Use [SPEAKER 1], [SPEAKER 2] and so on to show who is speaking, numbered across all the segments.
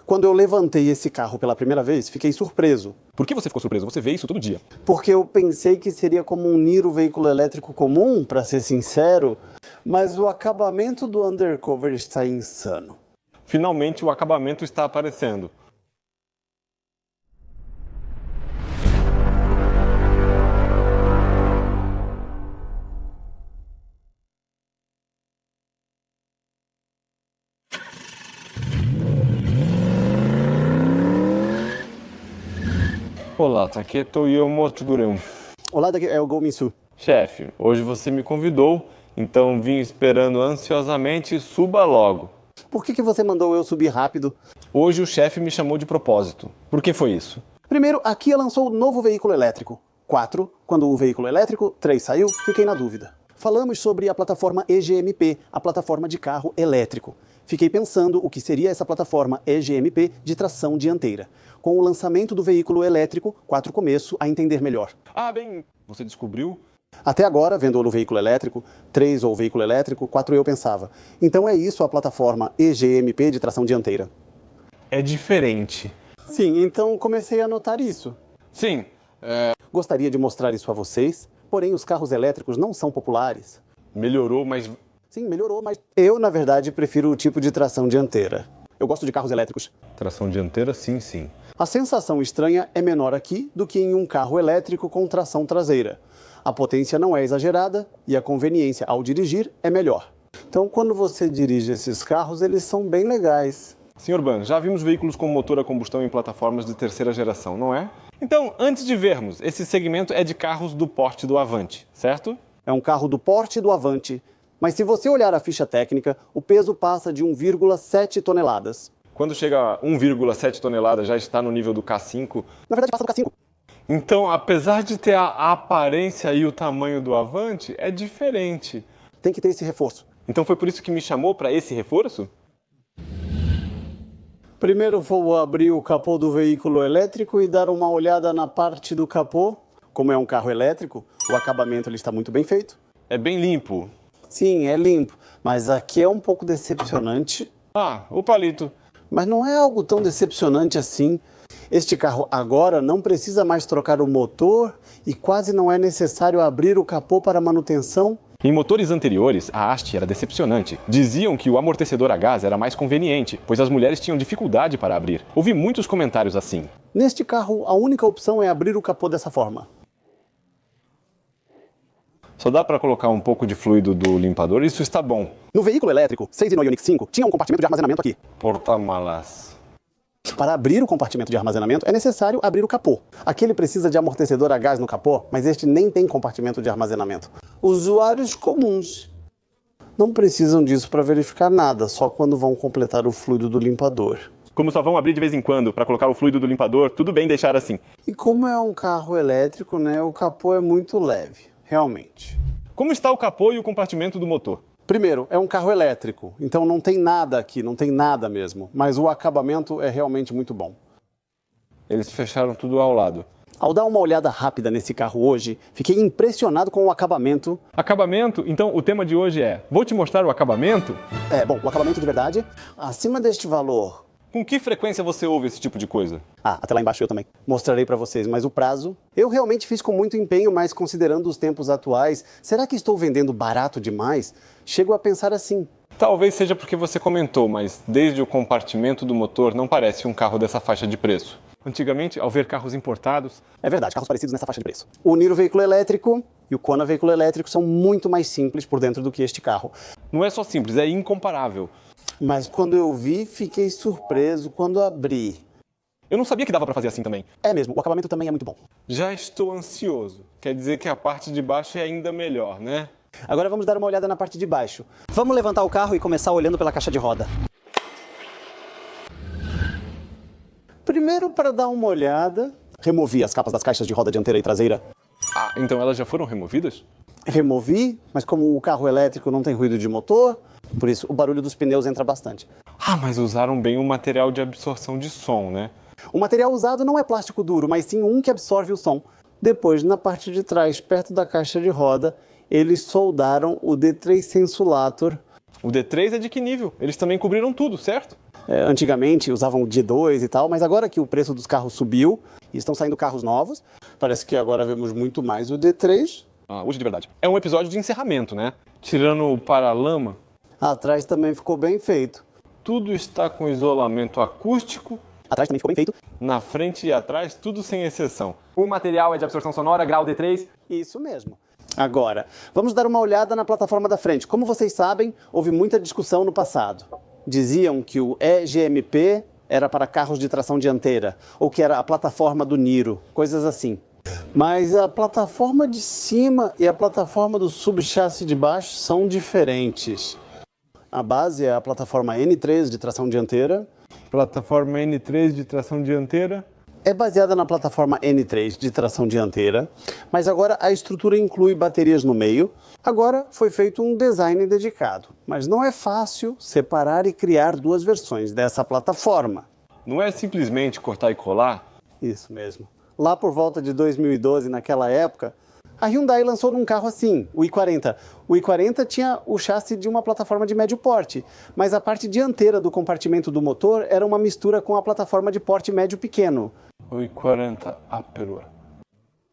[SPEAKER 1] Quando eu levantei esse carro pela primeira vez, fiquei surpreso.
[SPEAKER 2] Por que você ficou surpreso? Você vê isso todo dia.
[SPEAKER 1] Porque eu pensei que seria como um Niro veículo elétrico comum, para ser sincero, mas o acabamento do undercover está insano.
[SPEAKER 2] Finalmente o acabamento está aparecendo. Olá, Taketo Yomoto Durão.
[SPEAKER 1] Olá, daqui é o Gol Minsu.
[SPEAKER 2] Chefe, hoje você me convidou, então vim esperando ansiosamente, suba logo.
[SPEAKER 1] Por que você mandou eu subir rápido?
[SPEAKER 2] Hoje o chefe me chamou de propósito. Por que foi isso?
[SPEAKER 1] Primeiro, a Kia lançou o novo veículo elétrico. 4, quando o veículo elétrico, 3 saiu, fiquei na dúvida. Falamos sobre a plataforma EGMP, a plataforma de carro elétrico. Fiquei pensando o que seria essa plataforma EGMP de tração dianteira. Com o lançamento do veículo elétrico, 4 começo a entender melhor.
[SPEAKER 2] Ah, bem, você descobriu?
[SPEAKER 1] Até agora, vendo no veículo elétrico, 3 ou veículo elétrico, 4 eu pensava. Então é isso a plataforma EGMP de tração dianteira.
[SPEAKER 2] É diferente.
[SPEAKER 1] Sim, então comecei a notar isso.
[SPEAKER 2] Sim,
[SPEAKER 1] Gostaria de mostrar isso a vocês, porém os carros elétricos não são populares.
[SPEAKER 2] melhorou, mas
[SPEAKER 1] Sim, melhorou, mas eu, na verdade, prefiro o tipo de tração dianteira. Eu gosto de carros elétricos.
[SPEAKER 2] tração dianteira, sim, sim.
[SPEAKER 1] A sensação estranha é menor aqui do que em um carro elétrico com tração traseira. A potência não é exagerada e a conveniência ao dirigir é melhor. Então, quando você dirige esses carros, eles são bem legais.
[SPEAKER 2] Sr. Ban, já vimos veículos com motor a combustão em plataformas de terceira geração, não é? Então, antes de vermos, esse segmento é de carros do porte do Avante, certo?
[SPEAKER 1] É um carro do porte do Avante. Mas se você olhar a ficha técnica, o peso passa de 1,7 toneladas.
[SPEAKER 2] Quando chega a 1,7 toneladas, já está no nível do K5.
[SPEAKER 1] Na verdade, passa do K5.
[SPEAKER 2] Então, apesar de ter a aparência e o tamanho do Avante, é diferente.
[SPEAKER 1] Tem que ter esse reforço.
[SPEAKER 2] Então foi por isso que me chamou para esse reforço?
[SPEAKER 1] Primeiro vou abrir o capô do veículo elétrico e dar uma olhada na parte do capô. Como é um carro elétrico, o acabamento ele está muito bem feito.
[SPEAKER 2] É bem limpo.
[SPEAKER 1] Sim, é limpo, mas aqui é um pouco decepcionante.
[SPEAKER 2] Ah, o palito.
[SPEAKER 1] Mas não é algo tão decepcionante assim. Este carro agora não precisa mais trocar o motor e quase não é necessário abrir o capô para manutenção.
[SPEAKER 2] Em motores anteriores, a haste era decepcionante. Diziam que o amortecedor a gás era mais conveniente, pois as mulheres tinham dificuldade para abrir. Ouvi muitos comentários assim.
[SPEAKER 1] Neste carro, a única opção é abrir o capô dessa forma.
[SPEAKER 2] Só dá para colocar um pouco de fluido do limpador, isso está bom.
[SPEAKER 1] No veículo elétrico 6 e no Ioniq 5 tinha um compartimento de armazenamento aqui.
[SPEAKER 2] Porta-malas.
[SPEAKER 1] Para abrir o compartimento de armazenamento é necessário abrir o capô. Aqui ele precisa de amortecedor a gás no capô, mas este nem tem compartimento de armazenamento. Usuários comuns não precisam disso para verificar nada, só quando vão completar o fluido do limpador.
[SPEAKER 2] Como só vão abrir de vez em quando para colocar o fluido do limpador, tudo bem deixar assim.
[SPEAKER 1] E como é um carro elétrico, né, o capô é muito leve, realmente.
[SPEAKER 2] Como está o capô e o compartimento do motor?
[SPEAKER 1] Primeiro, é um carro elétrico, então não tem nada aqui, não tem nada mesmo. Mas o acabamento é realmente muito bom.
[SPEAKER 2] Eles fecharam tudo ao lado.
[SPEAKER 1] Ao dar uma olhada rápida nesse carro hoje, fiquei impressionado com o acabamento.
[SPEAKER 2] Acabamento? Então o tema de hoje é: vou te mostrar o acabamento?
[SPEAKER 1] O acabamento de verdade, acima deste valor.
[SPEAKER 2] Com que frequência você ouve esse tipo de coisa?
[SPEAKER 1] Até lá embaixo eu também. Mostrarei para vocês, mas o prazo... Eu realmente fiz com muito empenho, mas considerando os tempos atuais, será que estou vendendo barato demais? Chego a pensar assim.
[SPEAKER 2] Talvez seja porque você comentou, mas desde o compartimento do motor não parece um carro dessa faixa de preço. Antigamente, ao ver carros importados...
[SPEAKER 1] É verdade, carros parecidos nessa faixa de preço. O Niro veículo elétrico e o Kona veículo elétrico são muito mais simples por dentro do que este carro.
[SPEAKER 2] Não é só simples, é incomparável.
[SPEAKER 1] Mas quando eu vi, fiquei surpreso quando abri.
[SPEAKER 2] Eu não sabia que dava para fazer assim também.
[SPEAKER 1] É mesmo, o acabamento também é muito bom.
[SPEAKER 2] Já estou ansioso. Quer dizer que a parte de baixo é ainda melhor, né?
[SPEAKER 1] Agora vamos dar uma olhada na parte de baixo. Vamos levantar o carro e começar olhando pela caixa de roda. Primeiro, para dar uma olhada, removi as capas das caixas de roda dianteira e traseira.
[SPEAKER 2] Ah, então elas já foram removidas?
[SPEAKER 1] Removi, mas como o carro elétrico não tem ruído de motor, por isso o barulho dos pneus entra bastante.
[SPEAKER 2] Ah, mas usaram bem o material de absorção de som, né?
[SPEAKER 1] O material usado não é plástico duro, mas sim um que absorve o som. Depois, na parte de trás, perto da caixa de roda, eles soldaram o D3 Sensulator.
[SPEAKER 2] O D3 é de que nível? Eles também cobriram tudo, certo?
[SPEAKER 1] Antigamente usavam o D2 e tal, mas agora que o preço dos carros subiu e estão saindo carros novos, parece que agora vemos muito mais o D3.
[SPEAKER 2] Hoje de verdade. É um episódio de encerramento, né? Tirando o paralama,
[SPEAKER 1] Atrás também ficou bem feito.
[SPEAKER 2] tudo está com isolamento acústico.
[SPEAKER 1] Atrás também ficou bem feito.
[SPEAKER 2] Na frente e atrás, tudo sem exceção. O material é de absorção sonora, grau D3.
[SPEAKER 1] Isso mesmo. Agora, vamos dar uma olhada na plataforma da frente. Como vocês sabem, houve muita discussão no passado. Diziam que o EGMP era para carros de tração dianteira, ou que era a plataforma do Niro, coisas assim. Mas a plataforma de cima e a plataforma do subchassi de baixo são diferentes. A base é a plataforma N3 de tração dianteira.
[SPEAKER 2] Plataforma N3 de tração dianteira.
[SPEAKER 1] É baseada na plataforma N3 de tração dianteira, mas agora a estrutura inclui baterias no meio. Agora foi feito um design dedicado, mas não é fácil separar e criar duas versões dessa plataforma.
[SPEAKER 2] Não é simplesmente cortar e colar?
[SPEAKER 1] Isso mesmo. Lá por volta de 2012, naquela época, a Hyundai lançou um carro assim, o i40. O i40 tinha o chassi de uma plataforma de médio porte, mas a parte dianteira do compartimento do motor era uma mistura com a plataforma de porte médio pequeno.
[SPEAKER 2] O i40 Aperua.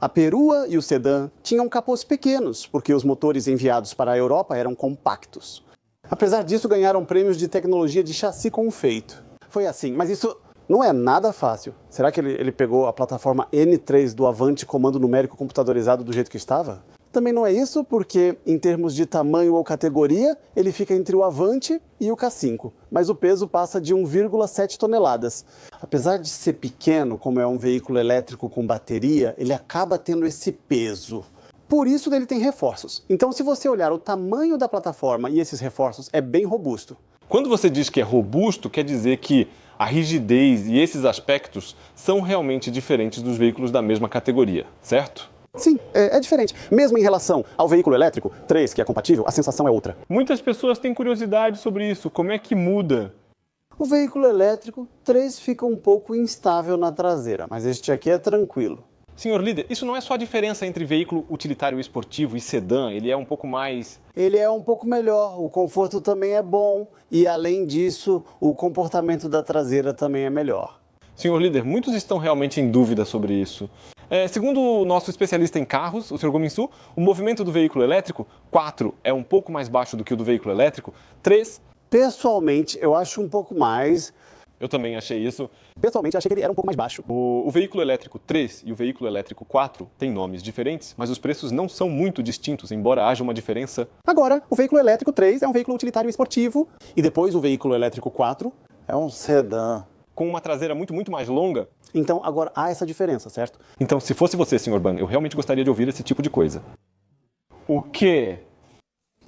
[SPEAKER 1] A Perua e o sedã tinham capôs pequenos, porque os motores enviados para a Europa eram compactos. Apesar disso, ganharam prêmios de tecnologia de chassi com feito. Foi assim, mas isso não é nada fácil. Será que ele pegou a plataforma N3 do Avante comando numérico computadorizado do jeito que estava? Também não é isso, porque em termos de tamanho ou categoria, ele fica entre o Avante e o K5, mas o peso passa de 1,7 toneladas. Apesar de ser pequeno, como é um veículo elétrico com bateria, ele acaba tendo esse peso. Por isso ele tem reforços. Então, se você olhar o tamanho da plataforma e esses reforços, é bem robusto.
[SPEAKER 2] Quando você diz que é robusto, quer dizer que a rigidez e esses aspectos são realmente diferentes dos veículos da mesma categoria, certo?
[SPEAKER 1] Sim, é diferente. Mesmo em relação ao veículo elétrico 3, que é compatível, a sensação é outra.
[SPEAKER 2] Muitas pessoas têm curiosidade sobre isso. Como é que muda?
[SPEAKER 1] O veículo elétrico 3 fica um pouco instável na traseira, mas este aqui é tranquilo.
[SPEAKER 2] Senhor líder, isso não é só a diferença entre veículo utilitário esportivo e sedã, ele é um pouco mais...
[SPEAKER 1] Ele é um pouco melhor, o conforto também é bom e, além disso, o comportamento da traseira também é melhor.
[SPEAKER 2] Senhor líder, muitos estão realmente em dúvida sobre isso. Segundo o nosso especialista em carros, o Sr. Gominsu, o movimento do veículo elétrico, 4, é um pouco mais baixo do que o do veículo elétrico, 3...
[SPEAKER 1] Pessoalmente, eu acho um pouco mais.
[SPEAKER 2] Eu também achei isso.
[SPEAKER 1] Pessoalmente, achei que ele era um pouco mais baixo.
[SPEAKER 2] O veículo elétrico 3 e o veículo elétrico 4 têm nomes diferentes, mas os preços não são muito distintos, embora haja uma diferença.
[SPEAKER 1] Agora, o veículo elétrico 3 é um veículo utilitário esportivo, e depois o veículo elétrico 4 é um sedã.
[SPEAKER 2] Com uma traseira muito mais longa.
[SPEAKER 1] Então, agora há essa diferença, certo?
[SPEAKER 2] Então, se fosse você, Sr. Ban, eu realmente gostaria de ouvir esse tipo de coisa. O quê?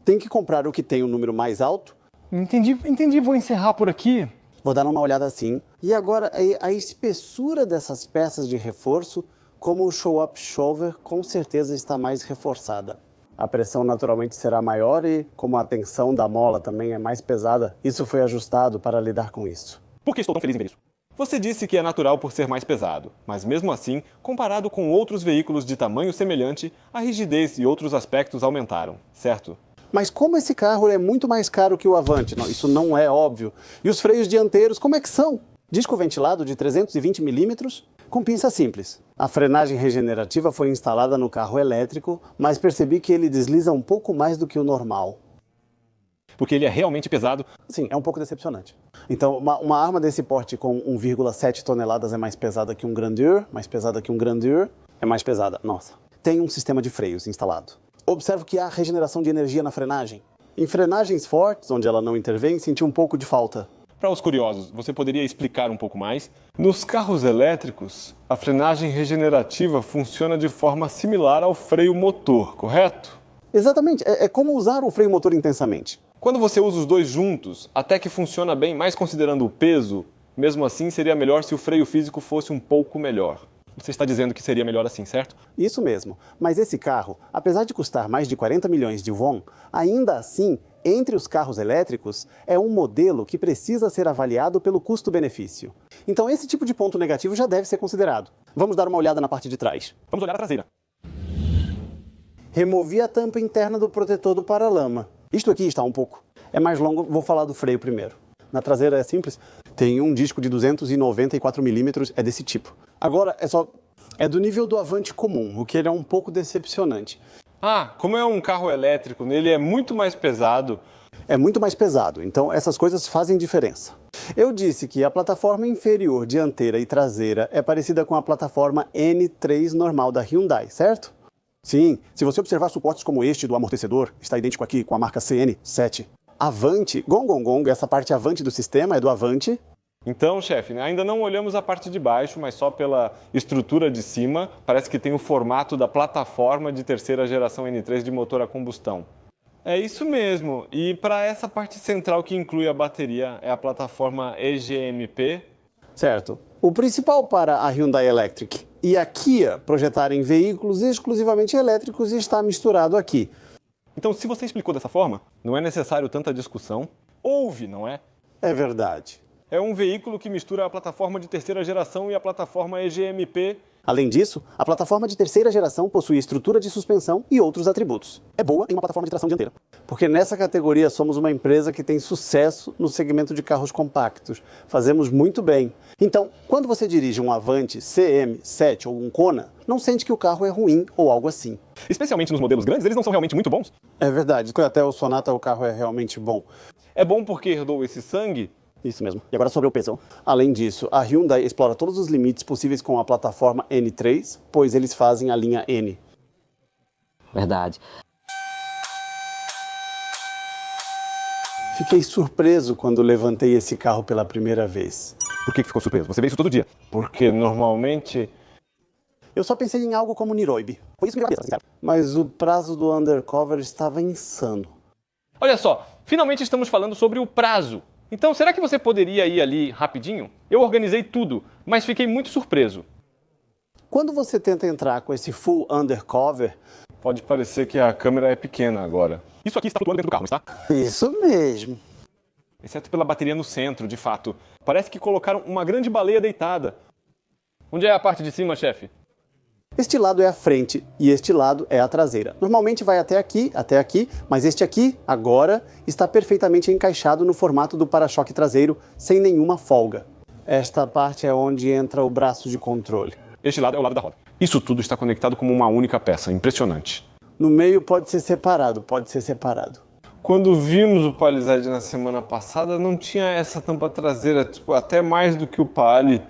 [SPEAKER 1] Tem que comprar o que tem o número mais alto.
[SPEAKER 2] Entendi, vou encerrar por aqui.
[SPEAKER 1] Vou dar uma olhada assim. E agora, a espessura dessas peças de reforço, como o show-up shoulder, com certeza está mais reforçada. A pressão naturalmente será maior e, como a tensão da mola também é mais pesada, isso foi ajustado para lidar com isso.
[SPEAKER 2] Por que estou tão feliz em ver isso? Você disse que é natural por ser mais pesado, mas mesmo assim, comparado com outros veículos de tamanho semelhante, a rigidez e outros aspectos aumentaram, certo?
[SPEAKER 1] Mas como esse carro é muito mais caro que o Avante? Não, isso não é óbvio. E os freios dianteiros, como é que são? Disco ventilado de 320 milímetros com pinça simples. A frenagem regenerativa foi instalada no carro elétrico, mas percebi que ele desliza um pouco mais do que o normal.
[SPEAKER 2] Porque ele é realmente pesado?
[SPEAKER 1] Sim, é um pouco decepcionante. Então, uma arma desse porte com 1,7 toneladas é mais pesada que um Grandeur, mais pesada que um Grandeur, é mais pesada, nossa. Tem um sistema de freios instalado. Observo que há regeneração de energia na frenagem. Em frenagens fortes, onde ela não intervém, senti um pouco de falta.
[SPEAKER 2] Para os curiosos, você poderia explicar um pouco mais? Nos carros elétricos, a frenagem regenerativa funciona de forma similar ao freio motor, correto?
[SPEAKER 1] Exatamente, é como usar o freio motor intensamente.
[SPEAKER 2] Quando você usa os dois juntos, até que funciona bem, mas considerando o peso, mesmo assim seria melhor se o freio físico fosse um pouco melhor. Você está dizendo que seria melhor assim, certo?
[SPEAKER 1] Isso mesmo. Mas esse carro, apesar de custar mais de 40 milhões de won, ainda assim, entre os carros elétricos, é um modelo que precisa ser avaliado pelo custo-benefício. Então esse tipo de ponto negativo já deve ser considerado. Vamos dar uma olhada na parte de trás.
[SPEAKER 2] Vamos olhar a traseira.
[SPEAKER 1] Removi a tampa interna do protetor do paralama. Isto aqui está um pouco. É mais longo, vou falar do freio primeiro. Na traseira é simples. Tem um disco de 294 milímetros, é desse tipo. Agora, é do nível do Avante comum, o que ele é um pouco decepcionante.
[SPEAKER 2] Ah, como é um carro elétrico, nele é muito mais pesado.
[SPEAKER 1] É muito mais pesado, então essas coisas fazem diferença. Eu disse que a plataforma inferior dianteira e traseira é parecida com a plataforma N3 normal da Hyundai, certo? Sim, se você observar suportes como este do amortecedor, está idêntico aqui com a marca CN7. Avante, gong, essa parte Avante do sistema é do Avante.
[SPEAKER 2] Então, chefe, ainda não olhamos a parte de baixo, mas só pela estrutura de cima, parece que tem o formato da plataforma de terceira geração N3 de motor a combustão. É isso mesmo. E para essa parte central que inclui a bateria, é a plataforma EGMP?
[SPEAKER 1] Certo. O principal para a Hyundai Electric e a Kia projetarem veículos exclusivamente elétricos está misturado aqui.
[SPEAKER 2] Então, se você explicou dessa forma, não é necessário tanta discussão. Houve, não é?
[SPEAKER 1] É verdade.
[SPEAKER 2] É um veículo que mistura a plataforma de terceira geração e a plataforma EGMP.
[SPEAKER 1] Além disso, a plataforma de terceira geração possui estrutura de suspensão e outros atributos. É boa em uma plataforma de tração dianteira, porque nessa categoria somos uma empresa que tem sucesso no segmento de carros compactos. Fazemos muito bem. Então, quando você dirige um Avante CM7 ou um Kona, não sente que o carro é ruim ou algo assim.
[SPEAKER 2] Especialmente nos modelos grandes, eles não são realmente muito bons.
[SPEAKER 1] É verdade, até o Sonata o carro é realmente bom.
[SPEAKER 2] É bom porque herdou esse sangue.
[SPEAKER 1] Isso mesmo. E agora sobre o peso. Além disso, a Hyundai explora todos os limites possíveis com a plataforma N3, pois eles fazem a linha N.
[SPEAKER 3] Verdade.
[SPEAKER 1] Fiquei surpreso quando levantei esse carro pela primeira vez.
[SPEAKER 2] Por que ficou surpreso? Você vê isso todo dia. Porque normalmente...
[SPEAKER 1] Eu só pensei em algo como Niroibe. Foi isso que me veio à cabeça, mas o prazo do undercover estava insano.
[SPEAKER 2] Olha só, finalmente estamos falando sobre o prazo. Então, será que você poderia ir ali rapidinho? Eu organizei tudo, mas fiquei muito surpreso.
[SPEAKER 1] Quando você tenta entrar com esse full undercover...
[SPEAKER 2] Pode parecer que a câmera é pequena agora. Isso aqui está flutuando dentro do carro, não está?
[SPEAKER 1] Isso mesmo.
[SPEAKER 2] Exceto pela bateria no centro, de fato. Parece que colocaram uma grande baleia deitada. Onde é a parte de cima, chefe?
[SPEAKER 1] Este lado é a frente e este lado é a traseira. Normalmente vai até aqui, mas este aqui, agora, está perfeitamente encaixado no formato do para-choque traseiro, sem nenhuma folga. Esta parte é onde entra o braço de controle.
[SPEAKER 2] Este lado é o lado da roda. Isso tudo está conectado como uma única peça. Impressionante.
[SPEAKER 1] No meio pode ser separado.
[SPEAKER 2] Quando vimos o Palisade na semana passada, não tinha essa tampa traseira, até mais do que o Pali.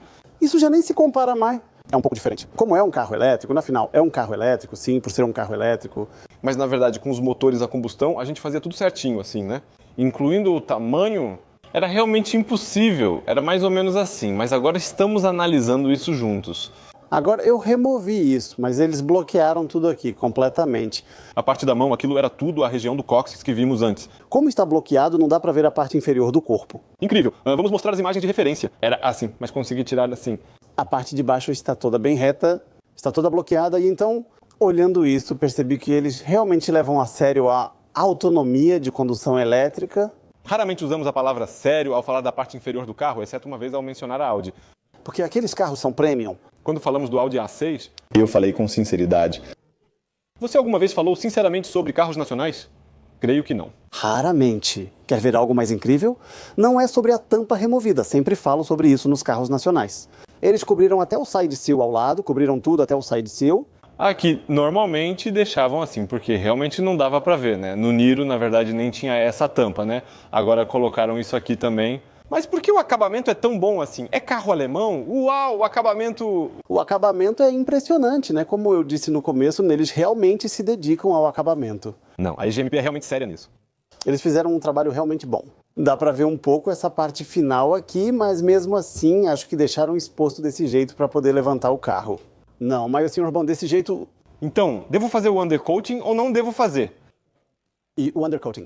[SPEAKER 1] Isso já nem se compara mais. É um pouco diferente. Como é um carro elétrico, no final é um carro elétrico, sim, por ser um carro elétrico.
[SPEAKER 2] Mas na verdade, com os motores a combustão, a gente fazia tudo certinho, assim, né? Incluindo o tamanho, era realmente impossível. Era mais ou menos assim, mas agora estamos analisando isso juntos.
[SPEAKER 1] Agora eu removi isso, mas eles bloquearam tudo aqui, completamente.
[SPEAKER 2] A parte da mão, aquilo era tudo a região do cóccix que vimos antes.
[SPEAKER 1] Como está bloqueado, não dá para ver a parte inferior do corpo.
[SPEAKER 2] Incrível. Vamos mostrar as imagens de referência. Era assim, mas consegui tirar assim.
[SPEAKER 1] A parte de baixo está toda bem reta, está toda bloqueada, e então, olhando isso, percebi que eles realmente levam a sério a autonomia de condução elétrica.
[SPEAKER 2] Raramente usamos a palavra sério ao falar da parte inferior do carro, exceto uma vez ao mencionar a Audi.
[SPEAKER 1] Porque aqueles carros são premium.
[SPEAKER 2] Quando falamos do Audi A6,
[SPEAKER 4] eu falei com sinceridade.
[SPEAKER 2] Você alguma vez falou sinceramente sobre carros nacionais? Creio que não.
[SPEAKER 1] Raramente. Quer ver algo mais incrível? Não é sobre a tampa removida, sempre falo sobre isso nos carros nacionais. Eles cobriram até o side seal ao lado, cobriram tudo até o side seal.
[SPEAKER 2] Aqui, normalmente deixavam assim, porque realmente não dava pra ver, né? No Niro, na verdade, nem tinha essa tampa, né? Agora colocaram isso aqui também. Mas por que o acabamento é tão bom assim? É carro alemão? Uau, o acabamento...
[SPEAKER 1] O acabamento é impressionante, né? Como eu disse no começo, eles realmente se dedicam ao acabamento.
[SPEAKER 2] Não, a EGMP é realmente séria nisso.
[SPEAKER 1] Eles fizeram um trabalho realmente bom. Dá pra ver um pouco essa parte final aqui, mas mesmo assim, acho que deixaram exposto desse jeito para poder levantar o carro. Não, mas senhor Bom, desse jeito...
[SPEAKER 2] Então, devo fazer o undercoating ou não devo fazer?
[SPEAKER 1] E o undercoating,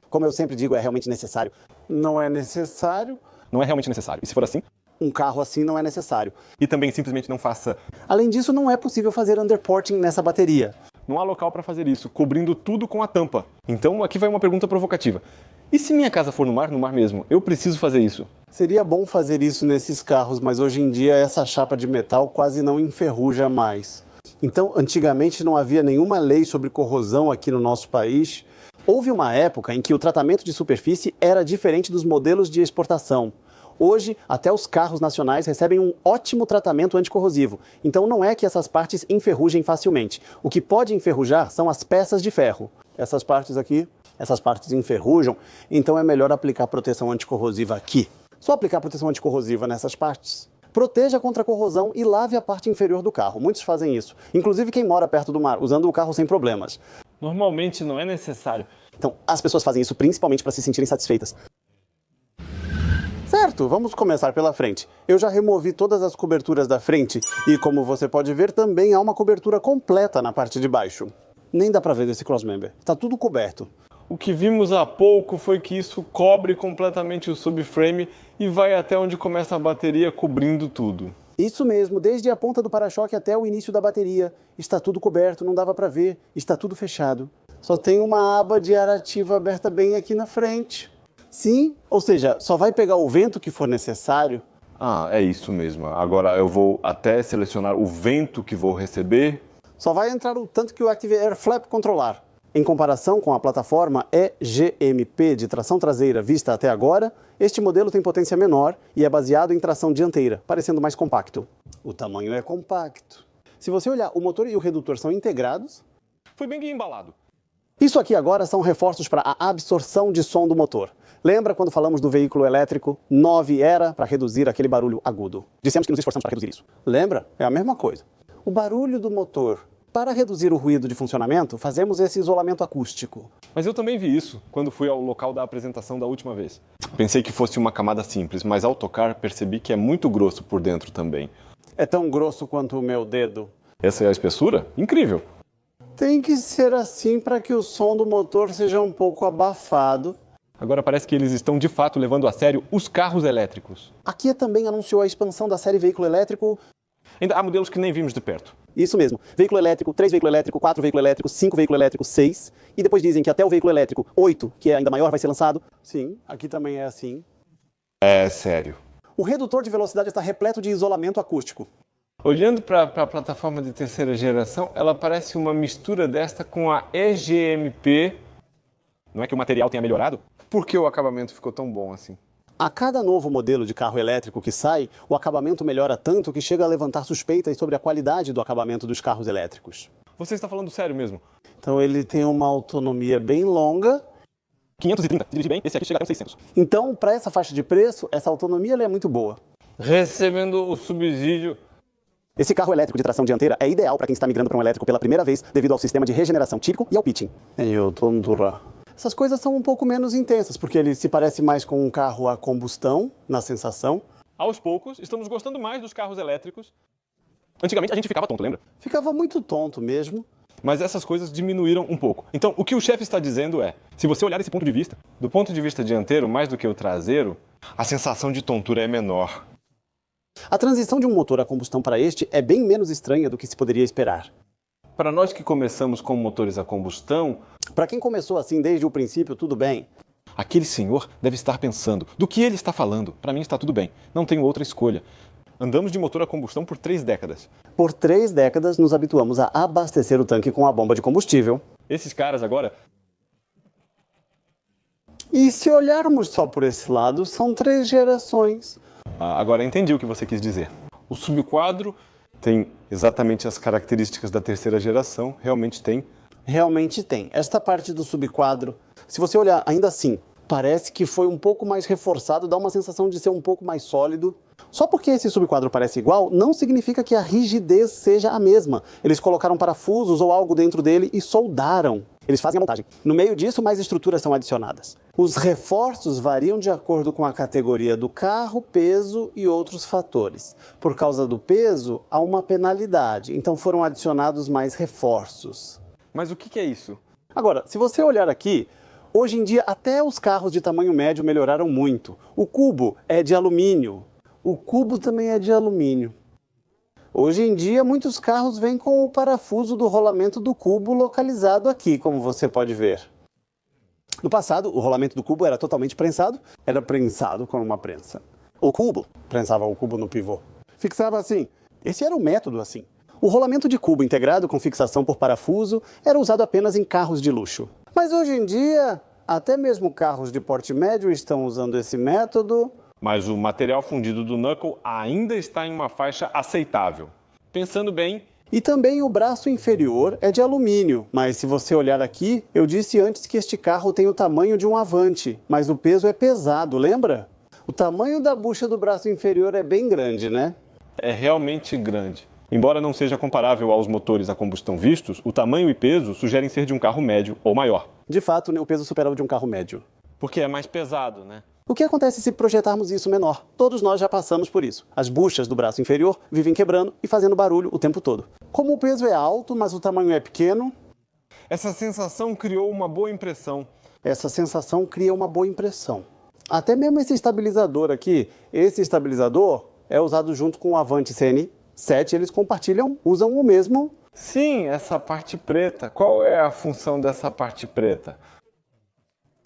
[SPEAKER 1] como eu sempre digo, é realmente necessário. Não é necessário.
[SPEAKER 2] Não é realmente necessário. E se for assim?
[SPEAKER 1] Um carro assim não é necessário.
[SPEAKER 2] E também simplesmente não faça...
[SPEAKER 1] Além disso, não é possível fazer underporting nessa bateria.
[SPEAKER 2] Não há local para fazer isso, cobrindo tudo com a tampa. Então, aqui vai uma pergunta provocativa. E se minha casa for no mar mesmo, eu preciso fazer isso?
[SPEAKER 1] Seria bom fazer isso nesses carros, mas hoje em dia essa chapa de metal quase não enferruja mais. Então, antigamente não havia nenhuma lei sobre corrosão aqui no nosso país. Houve uma época em que o tratamento de superfície era diferente dos modelos de exportação. Hoje, até os carros nacionais recebem um ótimo tratamento anticorrosivo, então não é que essas partes enferrujem facilmente. O que pode enferrujar são as peças de ferro. Essas partes aqui, essas partes enferrujam, então é melhor aplicar proteção anticorrosiva aqui. Só aplicar proteção anticorrosiva nessas partes. Proteja contra a corrosão e lave a parte inferior do carro. Muitos fazem isso, inclusive quem mora perto do mar, usando o carro sem problemas.
[SPEAKER 2] Normalmente não é necessário.
[SPEAKER 1] Então, as pessoas fazem isso principalmente para se sentirem satisfeitas. Certo, vamos começar pela frente. Eu já removi todas as coberturas da frente e, como você pode ver, também há uma cobertura completa na parte de baixo. Nem dá para ver desse crossmember, está tudo coberto.
[SPEAKER 2] O que vimos há pouco foi que isso cobre completamente o subframe e vai até onde começa a bateria, cobrindo tudo.
[SPEAKER 1] Isso mesmo, desde a ponta do para-choque até o início da bateria. Está tudo coberto, não dava para ver, está tudo fechado. Só tem uma aba de ar ativo aberta bem aqui na frente. Sim, ou seja, só vai pegar o vento que for necessário.
[SPEAKER 2] Ah, é isso mesmo. Agora eu vou até selecionar o vento que vou receber.
[SPEAKER 1] Só vai entrar o tanto que o Active Air Flap controlar. Em comparação com a plataforma EGMP de tração traseira vista até agora, este modelo tem potência menor e é baseado em tração dianteira, parecendo mais compacto. O tamanho é compacto. Se você olhar, o motor e o redutor são integrados.
[SPEAKER 2] Foi bem embalado.
[SPEAKER 1] Isso aqui agora são reforços para a absorção de som do motor. Lembra quando falamos do veículo elétrico 9 era para reduzir aquele barulho agudo? Dissemos que nos esforçamos para reduzir isso. Lembra? É a mesma coisa. O barulho do motor. Para reduzir o ruído de funcionamento, fazemos esse isolamento acústico.
[SPEAKER 2] Mas eu também vi isso quando fui ao local da apresentação da última vez. Pensei que fosse uma camada simples, mas ao tocar percebi que é muito grosso por dentro também.
[SPEAKER 1] É tão grosso quanto o meu dedo.
[SPEAKER 2] Essa é a espessura? Incrível!
[SPEAKER 1] Tem que ser assim para que o som do motor seja um pouco abafado.
[SPEAKER 2] Agora parece que eles estão de fato levando a sério os carros elétricos.
[SPEAKER 1] A Kia também anunciou a expansão da série veículo elétrico.
[SPEAKER 2] Ainda há modelos que nem vimos de perto.
[SPEAKER 1] Isso mesmo. Veículo elétrico, 3 veículo elétrico, 4 veículo elétrico, 5 veículo elétrico, 6. E depois dizem que até o veículo elétrico 8, que é ainda maior, vai ser lançado. Sim, aqui também é assim.
[SPEAKER 2] É sério.
[SPEAKER 1] O redutor de velocidade está repleto de isolamento acústico.
[SPEAKER 2] Olhando para a plataforma de terceira geração, ela parece uma mistura desta com a EGMP. Não é que o material tenha melhorado? Por que o acabamento ficou tão bom assim?
[SPEAKER 1] A cada novo modelo de carro elétrico que sai, o acabamento melhora tanto que chega a levantar suspeitas sobre a qualidade do acabamento dos carros elétricos.
[SPEAKER 2] Você está falando sério mesmo?
[SPEAKER 1] Então ele tem uma autonomia bem longa.
[SPEAKER 2] 530, dirigir bem, esse aqui chega até 600.
[SPEAKER 1] Então, para essa faixa de preço, essa autonomia ela é muito boa.
[SPEAKER 2] Recebendo o subsídio.
[SPEAKER 1] Esse carro elétrico de tração dianteira é ideal para quem está migrando para um elétrico pela primeira vez devido ao sistema de regeneração típico e ao pitching. Essas coisas são um pouco menos intensas, porque ele se parece mais com um carro a combustão, na sensação.
[SPEAKER 2] Aos poucos, estamos gostando mais dos carros elétricos. Antigamente a gente ficava tonto, lembra?
[SPEAKER 1] Ficava muito tonto mesmo.
[SPEAKER 2] Mas essas coisas diminuíram um pouco. Então, o que o chefe está dizendo é, se você olhar desse ponto de vista, do ponto de vista dianteiro, mais do que o traseiro, a sensação de tontura é menor.
[SPEAKER 1] A transição de um motor a combustão para este é bem menos estranha do que se poderia esperar.
[SPEAKER 2] Para nós que começamos com motores a combustão,
[SPEAKER 1] para quem começou assim desde o princípio, tudo bem.
[SPEAKER 2] Aquele senhor deve estar pensando, do que ele está falando? Para mim está tudo bem, não tenho outra escolha. Andamos de motor a combustão por 3 décadas.
[SPEAKER 1] Por 3 décadas nos habituamos a abastecer o tanque com a bomba de combustível.
[SPEAKER 2] Esses caras agora...
[SPEAKER 1] E se olharmos só por esse lado, são 3 gerações.
[SPEAKER 2] Agora entendi o que você quis dizer. O subquadro tem exatamente as características da terceira geração, realmente tem.
[SPEAKER 1] Realmente tem. Esta parte do subquadro, se você olhar ainda assim, parece que foi um pouco mais reforçado, dá uma sensação de ser um pouco mais sólido. Só porque esse subquadro parece igual, não significa que a rigidez seja a mesma. Eles colocaram parafusos ou algo dentro dele e soldaram. Eles fazem a montagem. No meio disso, mais estruturas são adicionadas. Os reforços variam de acordo com a categoria do carro, peso e outros fatores. Por causa do peso, há uma penalidade, então foram adicionados mais reforços.
[SPEAKER 2] Mas o que é isso?
[SPEAKER 1] Agora, se você olhar aqui, hoje em dia até os carros de tamanho médio melhoraram muito. O cubo é de alumínio. O cubo também é de alumínio. Hoje em dia, muitos carros vêm com o parafuso do rolamento do cubo localizado aqui, como você pode ver. No passado, o rolamento do cubo era totalmente prensado, era prensado com uma prensa. O cubo prensava o cubo no pivô. Fixava assim. Esse era o método assim. O rolamento de cubo integrado com fixação por parafuso era usado apenas em carros de luxo. Mas hoje em dia, até mesmo carros de porte médio estão usando esse método.
[SPEAKER 2] Mas o material fundido do Knuckle ainda está em uma faixa aceitável. Pensando bem,
[SPEAKER 1] E também o braço inferior é de alumínio, mas se você olhar aqui, eu disse antes que este carro tem o tamanho de um Avante, mas o peso é pesado, lembra? O tamanho da bucha do braço inferior é bem grande, né?
[SPEAKER 2] é realmente grande. Embora não seja comparável aos motores a combustão vistos, o tamanho e peso sugerem ser de um carro médio ou maior.
[SPEAKER 1] De fato, o peso supera o de um carro médio.
[SPEAKER 2] Porque é mais pesado, né?
[SPEAKER 1] O que acontece se projetarmos isso menor? Todos nós já passamos por isso. As buchas do braço inferior vivem quebrando e fazendo barulho o tempo todo. Como o peso é alto, mas o tamanho é pequeno,
[SPEAKER 2] Essa sensação criou uma boa impressão.
[SPEAKER 1] essa sensação cria uma boa impressão. Até mesmo esse estabilizador aqui, esse estabilizador é usado junto com o Avante CN7, eles compartilham, usam o mesmo.
[SPEAKER 2] Sim, essa parte preta. Qual é a função dessa parte preta?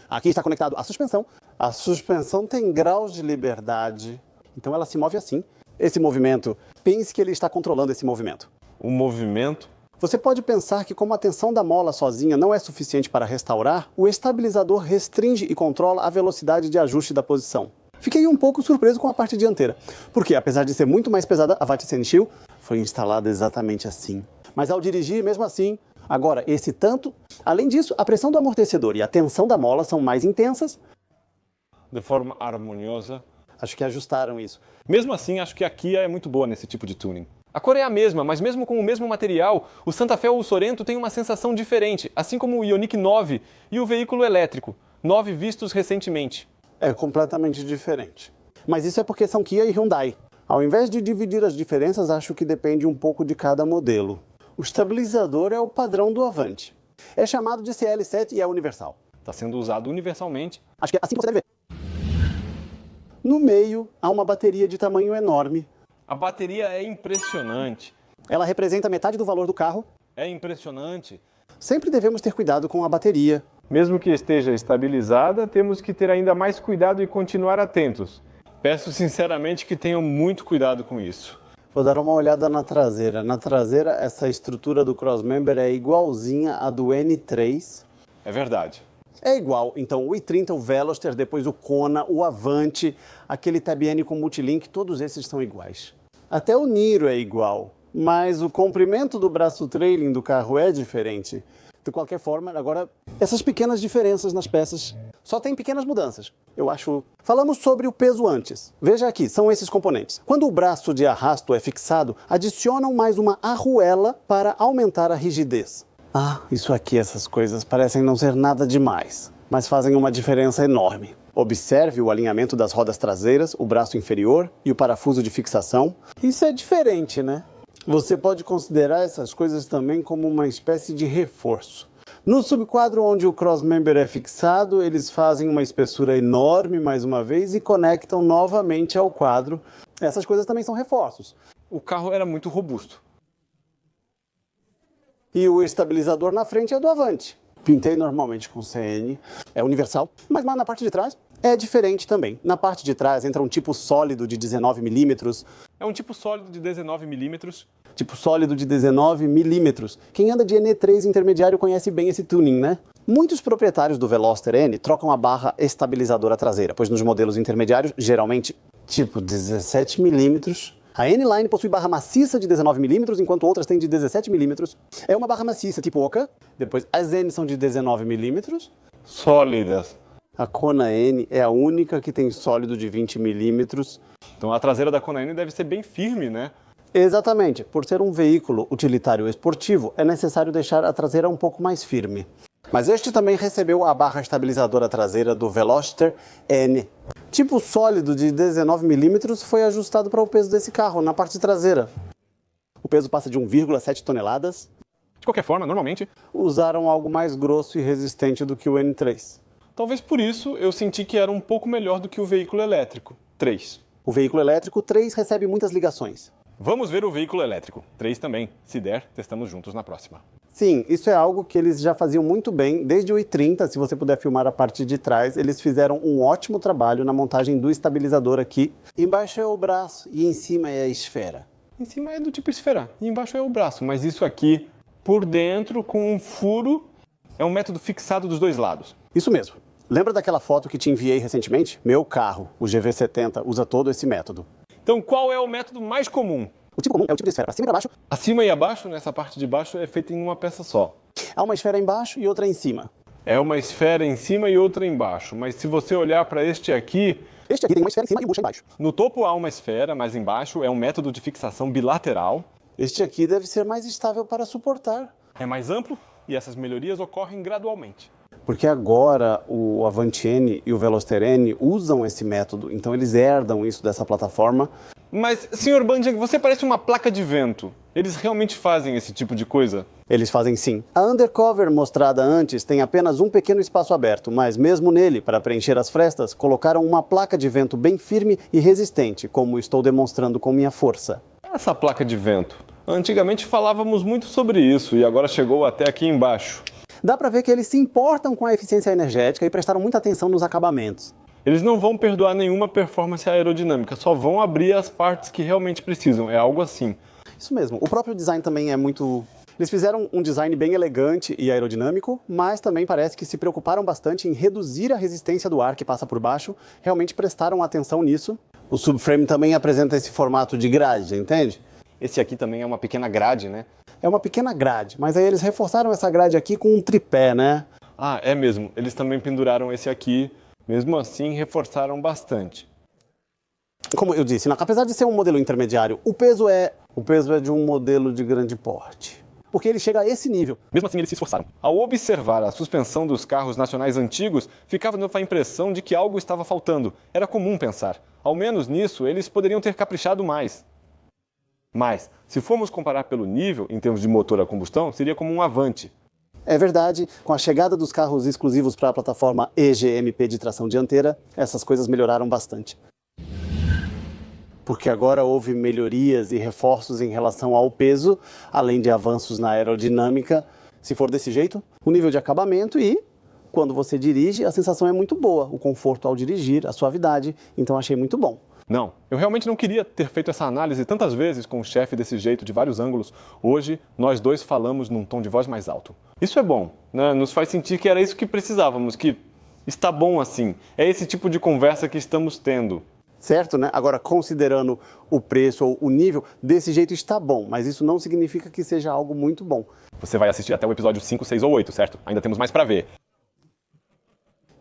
[SPEAKER 1] Aqui está conectado à suspensão. A suspensão tem graus de liberdade, então ela se move assim. Esse movimento, pense que ele está controlando esse movimento.
[SPEAKER 2] O movimento?
[SPEAKER 1] Você pode pensar que como a tensão da mola sozinha não é suficiente para restaurar, o estabilizador restringe e controla a velocidade de ajuste da posição. Fiquei um pouco surpreso com a parte dianteira, porque apesar de ser muito mais pesada, a Avante CN foi instalada exatamente assim. Mas ao dirigir, mesmo assim, agora esse tanto... Além disso, a pressão do amortecedor e a tensão da mola são mais intensas.
[SPEAKER 2] De forma harmoniosa.
[SPEAKER 1] Acho que ajustaram isso.
[SPEAKER 2] Mesmo assim, acho que a Kia é muito boa nesse tipo de tuning. A cor é a mesma, mas mesmo com o mesmo material, o Santa Fe ou o Sorento tem uma sensação diferente, assim como o Ioniq 9 e o veículo elétrico, 9 vistos recentemente.
[SPEAKER 1] É completamente diferente. Mas isso é porque são Kia e Hyundai. Ao invés de dividir as diferenças, acho que depende um pouco de cada modelo. O estabilizador é o padrão do Avante. É chamado de CL7 e é universal.
[SPEAKER 2] Está sendo usado universalmente.
[SPEAKER 1] Acho que é assim que você deve ver. No meio, há uma bateria de tamanho enorme.
[SPEAKER 2] A bateria é impressionante.
[SPEAKER 1] Ela representa metade do valor do carro.
[SPEAKER 2] É impressionante.
[SPEAKER 1] Sempre devemos ter cuidado com a bateria.
[SPEAKER 2] Mesmo que esteja estabilizada, temos que ter ainda mais cuidado e continuar atentos. Peço sinceramente que tenham muito cuidado com isso.
[SPEAKER 1] Vou dar uma olhada na traseira. Na traseira, essa estrutura do crossmember é igualzinha à do N3.
[SPEAKER 2] É verdade.
[SPEAKER 1] É igual, então, o i30, o Veloster, depois o Kona, o Avante, aquele Tab N com multilink, todos esses são iguais. Até o Niro é igual, mas o comprimento do braço trailing do carro é diferente. De qualquer forma, agora, essas pequenas diferenças nas peças, só tem pequenas mudanças, eu acho. Falamos sobre o peso antes. Veja aqui, são esses componentes. Quando o braço de arrasto é fixado, adicionam mais uma arruela para aumentar a rigidez. Ah, isso aqui, essas coisas parecem não ser nada demais, mas fazem uma diferença enorme. Observe o alinhamento das rodas traseiras, o braço inferior e o parafuso de fixação. Isso é diferente, né? Você pode considerar essas coisas também como uma espécie de reforço. No subquadro onde o crossmember é fixado, eles fazem uma espessura enorme mais uma vez e conectam novamente ao quadro. Essas coisas também são reforços.
[SPEAKER 2] O carro era muito robusto.
[SPEAKER 1] E o estabilizador na frente é do Avante. Pintei normalmente com CN, é universal, mas na parte de trás é diferente também. Na parte de trás entra um tipo sólido de 19 milímetros.
[SPEAKER 2] É um tipo sólido de 19 milímetros.
[SPEAKER 1] Tipo sólido de 19 milímetros. Quem anda de N3 intermediário conhece bem esse tuning, né? Muitos proprietários do Veloster N trocam a barra estabilizadora traseira, pois nos modelos intermediários, geralmente, tipo 17 milímetros. A N-Line possui barra maciça de 19 milímetros, enquanto outras têm de 17 milímetros. É uma barra maciça tipo Oka. Depois, as N são de 19 milímetros.
[SPEAKER 2] Sólidas.
[SPEAKER 1] A Kona N é a única que tem sólido de 20 milímetros.
[SPEAKER 2] Então a traseira da Kona N deve ser bem firme, né?
[SPEAKER 1] Exatamente. Por ser um veículo utilitário esportivo, é necessário deixar a traseira um pouco mais firme. Mas este também recebeu a barra estabilizadora traseira do Veloster N. Tipo sólido de 19 milímetros foi ajustado para o peso desse carro na parte traseira. O peso passa de 1,7 toneladas.
[SPEAKER 2] De qualquer forma, normalmente,
[SPEAKER 1] Usaram algo mais grosso e resistente do que o N3.
[SPEAKER 2] talvez por isso eu senti que era um pouco melhor do que o veículo elétrico. 3.
[SPEAKER 1] O veículo elétrico 3 recebe muitas ligações.
[SPEAKER 2] Vamos ver o veículo elétrico. 3 também. Se der, testamos juntos na próxima.
[SPEAKER 1] Sim, isso é algo que eles já faziam muito bem desde o i30. Se você puder filmar a parte de trás, eles fizeram um ótimo trabalho na montagem do estabilizador aqui. Embaixo é o braço e em cima é a esfera.
[SPEAKER 2] Em cima é do tipo esfera e embaixo é o braço, mas isso aqui, por dentro, com um furo, é um método fixado dos dois lados.
[SPEAKER 1] Isso mesmo. Lembra daquela foto que te enviei recentemente? Meu carro, o GV70, usa todo esse método.
[SPEAKER 2] Então qual é o método mais comum?
[SPEAKER 1] O tipo comum é o tipo de esfera para cima e para baixo.
[SPEAKER 2] Acima e abaixo, nessa parte de baixo, é feita em uma peça só.
[SPEAKER 1] Há uma esfera embaixo e outra em cima.
[SPEAKER 2] É uma esfera em cima e outra embaixo, mas se você olhar para este aqui,
[SPEAKER 1] Este aqui tem uma esfera em cima e um bucho embaixo.
[SPEAKER 2] no topo há uma esfera, mas embaixo é um método de fixação bilateral.
[SPEAKER 1] Este aqui deve ser mais estável para suportar.
[SPEAKER 2] É mais amplo e essas melhorias ocorrem gradualmente.
[SPEAKER 1] Porque agora o Avanti N e o Veloster N usam esse método, então eles herdam isso dessa plataforma.
[SPEAKER 2] Mas, Sr. Banjang, você parece uma placa de vento. Eles realmente fazem esse tipo de coisa?
[SPEAKER 1] Eles fazem sim. A undercover mostrada antes tem apenas um pequeno espaço aberto, mas mesmo nele, para preencher as frestas, colocaram uma placa de vento bem firme e resistente, como estou demonstrando com minha força.
[SPEAKER 2] Essa placa de vento. Antigamente falávamos muito sobre isso e agora chegou até aqui embaixo.
[SPEAKER 1] Dá para ver que eles se importam com a eficiência energética e prestaram muita atenção nos acabamentos.
[SPEAKER 2] Eles não vão perdoar nenhuma performance aerodinâmica, só vão abrir as partes que realmente precisam. É algo assim.
[SPEAKER 1] Isso mesmo. O próprio design também é muito... Eles fizeram um design bem elegante e aerodinâmico, mas também parece que se preocuparam bastante em reduzir a resistência do ar que passa por baixo. Realmente prestaram atenção nisso. O subframe também apresenta esse formato de grade, entende?
[SPEAKER 2] Esse aqui também é uma pequena grade, né?
[SPEAKER 1] É uma pequena grade, mas aí eles reforçaram essa grade aqui com um tripé, né?
[SPEAKER 2] Ah, é mesmo. Eles também penduraram esse aqui. Mesmo assim, reforçaram bastante.
[SPEAKER 1] Como eu disse, apesar de ser um modelo intermediário, o peso é de um modelo de grande porte. Porque ele chega a esse nível.
[SPEAKER 2] Mesmo assim, eles se esforçaram. Ao observar a suspensão dos carros nacionais antigos, ficava dando a impressão de que algo estava faltando. Era comum pensar. Ao menos nisso, eles poderiam ter caprichado mais. Mas, se formos comparar pelo nível, em termos de motor a combustão, seria como um Avante.
[SPEAKER 1] É verdade, com a chegada dos carros exclusivos para a plataforma EGMP de tração dianteira, essas coisas melhoraram bastante. Porque agora houve melhorias e reforços em relação ao peso, além de avanços na aerodinâmica. Se for desse jeito, o nível de acabamento e, quando você dirige, a sensação é muito boa. O conforto ao dirigir, a suavidade, então achei muito bom.
[SPEAKER 2] Não, eu realmente não queria ter feito essa análise tantas vezes com o chefe desse jeito, de vários ângulos. Hoje, nós dois falamos num tom de voz mais alto. Isso é bom, né? Nos faz sentir que era isso que precisávamos, que está bom assim. É esse tipo de conversa que estamos tendo.
[SPEAKER 1] Certo, né? Agora, considerando o preço ou o nível, desse jeito está bom, mas isso não significa que seja algo muito bom.
[SPEAKER 2] Você vai assistir até o episódio 5, 6 ou 8, certo? Ainda temos mais para ver.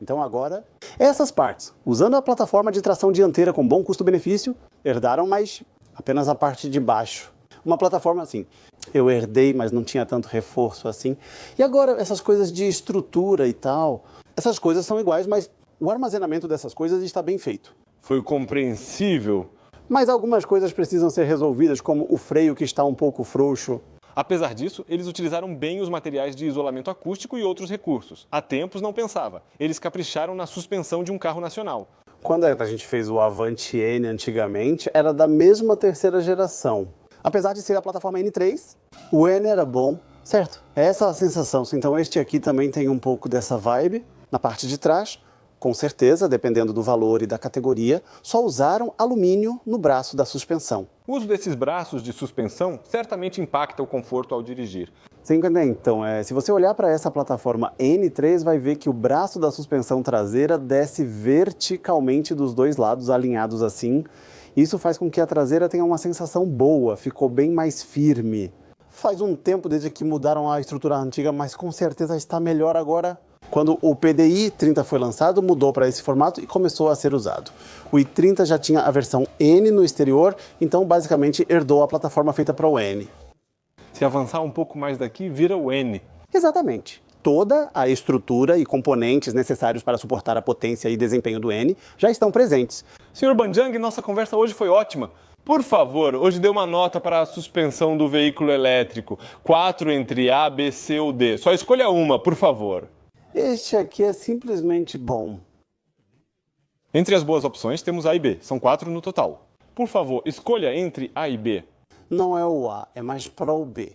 [SPEAKER 1] Então agora, essas partes, usando a plataforma de tração dianteira com bom custo-benefício, herdaram, mas apenas a parte de baixo. Uma plataforma assim, eu herdei, mas não tinha tanto reforço assim. E agora, essas coisas de estrutura e tal, essas coisas são iguais, mas o armazenamento dessas coisas está bem feito.
[SPEAKER 2] Foi compreensível.
[SPEAKER 1] Mas algumas coisas precisam ser resolvidas, como o freio que está um pouco frouxo.
[SPEAKER 2] Apesar disso, eles utilizaram bem os materiais de isolamento acústico e outros recursos. Há tempos não pensava. Eles capricharam na suspensão de um carro nacional.
[SPEAKER 1] Quando a gente fez o Avanti N antigamente, era da mesma terceira geração. Apesar de ser a plataforma N3, o N era bom, certo? É essa a sensação. Então este aqui também tem um pouco dessa vibe na parte de trás. Com certeza, dependendo do valor e da categoria, só usaram alumínio no braço da suspensão.
[SPEAKER 2] O uso desses braços de suspensão certamente impacta o conforto ao dirigir.
[SPEAKER 1] Você entendeu? Então, se você olhar para essa plataforma N3, vai ver que o braço da suspensão traseira desce verticalmente dos dois lados, alinhados assim. Isso faz com que a traseira tenha uma sensação boa, ficou bem mais firme. Faz um tempo desde que mudaram a estrutura antiga, mas com certeza está melhor agora. Quando o PDI 30 foi lançado, mudou para esse formato e começou a ser usado. O i30 já tinha a versão N no exterior, então basicamente herdou a plataforma feita para o N.
[SPEAKER 2] Se avançar um pouco mais daqui, vira o N.
[SPEAKER 1] Exatamente. Toda a estrutura e componentes necessários para suportar a potência e desempenho do N já estão presentes.
[SPEAKER 2] Sr. Banjang, nossa conversa hoje foi ótima. Por favor, hoje dê uma nota para a suspensão do veículo elétrico. 4 entre A, B, C ou D. Só escolha uma, por favor.
[SPEAKER 1] Este aqui é simplesmente bom.
[SPEAKER 2] Entre as boas opções temos A e B. São 4 no total. Por favor, escolha entre A e B.
[SPEAKER 1] Não é o A, é mais para o B.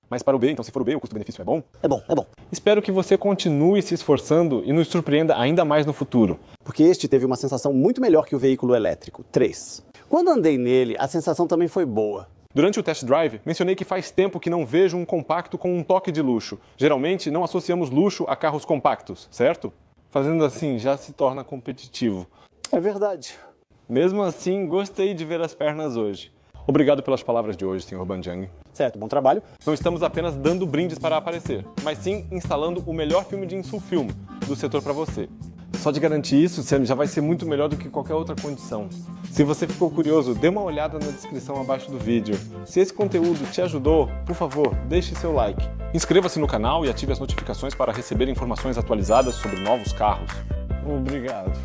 [SPEAKER 2] Mas para o B, então se for o B, o custo-benefício é bom?
[SPEAKER 1] É bom, é bom.
[SPEAKER 2] Espero que você continue se esforçando e nos surpreenda ainda mais no futuro.
[SPEAKER 1] Porque este teve uma sensação muito melhor que o veículo elétrico 3. Quando andei nele, a sensação também foi boa.
[SPEAKER 2] Durante o test drive, mencionei que faz tempo que não vejo um compacto com um toque de luxo. Geralmente, não associamos luxo a carros compactos, certo? Fazendo assim, já se torna competitivo.
[SPEAKER 1] É verdade.
[SPEAKER 2] Mesmo assim, gostei de ver as pernas hoje. Obrigado pelas palavras de hoje, Sr. Banjang.
[SPEAKER 1] Certo, bom trabalho.
[SPEAKER 2] Não estamos apenas dando brindes para aparecer, mas sim instalando o melhor filme de insulfilme do setor para você. Só de garantir isso, já vai ser muito melhor do que qualquer outra condição. Se você ficou curioso, dê uma olhada na descrição abaixo do vídeo. Se esse conteúdo te ajudou, por favor, deixe seu like. Inscreva-se no canal e ative as notificações para receber informações atualizadas sobre novos carros. Obrigado.